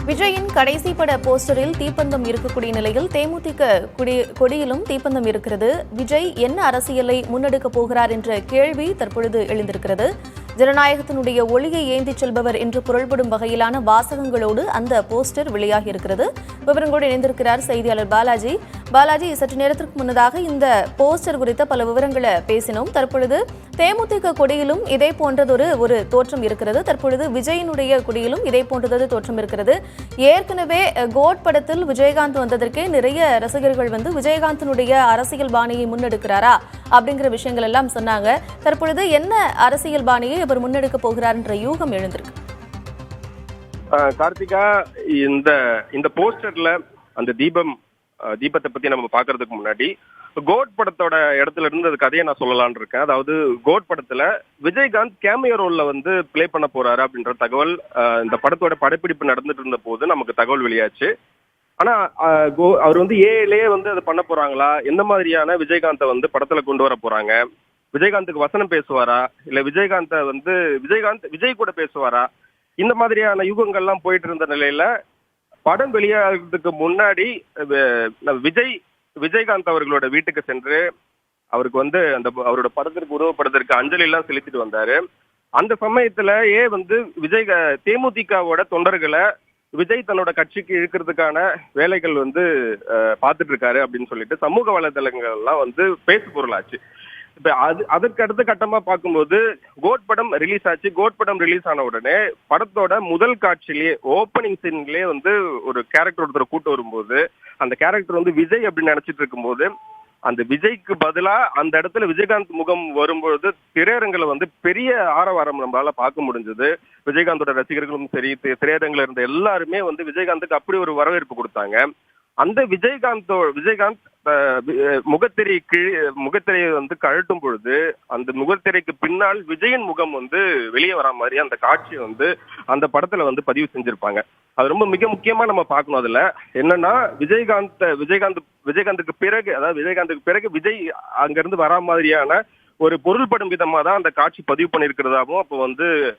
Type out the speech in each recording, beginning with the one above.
விஜயின் கடைசி பட போஸ்டரில் தீப்பந்தம் இருக்கக்கூடிய நிலையில் தேமுதிக கொடியிலும் தீப்பந்தம் இருக்கிறது. விஜய் என்ன அரசியலை முன்னெடுக்கப் போகிறார் என்ற கேள்வி தற்பொழுது எழுந்திருக்கிறது. ஜனநாயகத்தினுடைய ஒளியை ஏந்திச் செல்பவர் என்று பொருள்படும் வகையிலான வாசகங்களோடு அந்த போஸ்டர் வெளியாகி இருக்கிறது. விவரங்களோடு இணைந்திருக்கிறார் செய்தியாளர் பாலாஜி. பாலாஜி, சற்று நேரத்திற்கு முன்னதாக இந்த போஸ்டர் குறித்த பல விவரங்களை பேசினோம். தற்பொழுது தேமுதிக கொடியிலும் இதே போன்றதொரு தோற்றம் இருக்கிறது. தற்பொழுது விஜயினுடைய கொடியிலும் இதே போன்றதொரு தோற்றம் இருக்கிறது. ஏற்கனவே கோட் படத்தில் விஜயகாந்த் வந்ததற்கே நிறைய ரசிகர்கள் விஜயகாந்தினுடைய அரசியல் பாணியை முன்னெடுக்கிறாரா அப்படிங்கிற விஷயங்கள் எல்லாம் சொன்னாங்க. தற்பொழுது என்ன அரசியல் பாணியை அவர் முன்னெடுக்க போகிறார் என்ற யூகம் எழுந்திருக்கு. கார்த்திகா, இந்த போஸ்டர்ல அந்த தீபத்தை பத்தி நம்ம பாக்குறதுக்கு முன்னாடி கோட் படத்தோட இடத்துல இருந்து அது கதையை நான் சொல்லலாம்னு இருக்கேன். அதாவது கோட் படத்துல விஜயகாந்த் கேமியோ ரோல்ல பிளே பண்ண போறாரு அப்படின்ற தகவல் இந்த படத்தோட படப்பிடிப்பு நடந்துட்டு இருந்த போது நமக்கு தகவல் வெளியாச்சு. ஆனா அவர் ஏலேயே அதை பண்ண போறாங்களா, எந்த மாதிரியான விஜயகாந்தை படத்துல கொண்டு வர போறாங்க, விஜயகாந்துக்கு வசனம் பேசுவாரா, இல்ல விஜய் கூட பேசுவாரா, இந்த மாதிரியான யுகங்கள்லாம் போயிட்டு இருந்த நிலையில படம் வெளியாகிறதுக்கு முன்னாடி விஜயகாந்த் அவர்களோட வீட்டுக்கு சென்று அவருக்கு அவரோட படத்திற்கு உருவப்படத்திற்கு அஞ்சலி எல்லாம் செலுத்திட்டு வந்தாரு. அந்த சமயத்துல தேமுதிகவோட தொண்டர்களை விஜய் தன்னோட கட்சிக்கு இழுக்கிறதுக்கான வேலைகள் பார்த்துட்டு இருக்காரு அப்படின்னு சொல்லிட்டு சமூக வலைதளங்கள் எல்லாம் பேசு பொருளாச்சு. இப்ப அதற்கு அடுத்த கட்டமா பார்க்கும்போது கோட் படம் ரிலீஸ் ஆச்சு. கோட் படம் ரிலீஸ் ஆன உடனே படத்தோட முதல் காட்சியிலேயே ஓப்பனிங் சீன்லயே ஒரு கேரக்டர் ஒருத்தர் கூட்டு வரும்போது அந்த கேரக்டர் விஜய் அப்படின்னு நினைச்சிட்டு இருக்கும்போது அந்த விஜய்க்கு பதிலா அந்த இடத்துல விஜயகாந்த் முகம் வரும்பொழுது திரையரங்குல பெரிய ஆரவாரம் நம்மளால பார்க்க முடிஞ்சது. விஜயகாந்தோட ரசிகர்களும் சரி, திரையரங்குல இருந்த எல்லாருமே விஜயகாந்துக்கு அப்படி ஒரு வரவேற்பு கொடுத்தாங்க. அந்த விஜயகாந்த் முகத்திரையை கழட்டும் பொழுது அந்த முகத்திரைக்கு பின்னால் விஜயின் முகம் வெளியே வரா மாதிரி அந்த காட்சி அந்த படத்துல பதிவு செஞ்சிருப்பாங்க. அது ரொம்ப மிக முக்கியமா நம்ம பார்க்கணும். அதுல என்னன்னா விஜயகாந்துக்கு பிறகு விஜய் அங்கிருந்து வரா மாதிரியான ஒரு பொருள்படும் விதமா தான் அந்த காட்சி பதிவு பண்ணிருக்கிறதாவும் அப்போ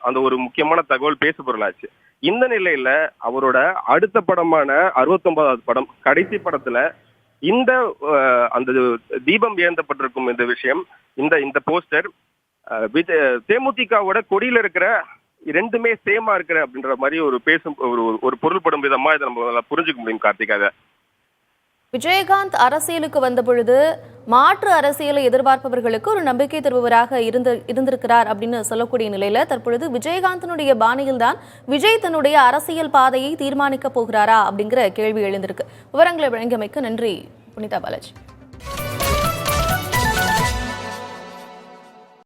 அந்த ஒரு முக்கியமான தகவல் பேசு பொருளாச்சு. இந்த நிலையில அவரோட அடுத்த படமான 69வது படம் கடைசி படத்துல அந்த தீபம் ஏந்தப்பட்டிருக்கும் இந்த விஷயம், இந்த போஸ்டர் தேமுதிகவோட கொடியில இருக்கிற ரெண்டுமே சேமா இருக்கிற அப்படின்ற மாதிரி ஒரு பொருள்படும் விதமா இதை நம்ம புரிஞ்சுக்க முடியும். கார்த்திகாக, விஜயகாந்த் அரசியலுக்கு வந்த பொழுது மாற்று அரசியலை எதிர்பார்ப்பவர்களுக்கு ஒரு நம்பிக்கை தருபவராக இருந்திருக்கிறார் அப்படின்னு சொல்லக்கூடிய நிலையில தற்பொழுது விஜயகாந்தனுடைய பாணியில்தான் விஜய் தன்னுடைய அரசியல் பாதையை தீர்மானிக்க போகிறாரா அப்படிங்கிற கேள்வி எழுந்திருக்கு. விவரங்களை வழங்கியமைக்கு நன்றி புனிதா பாலாஜி.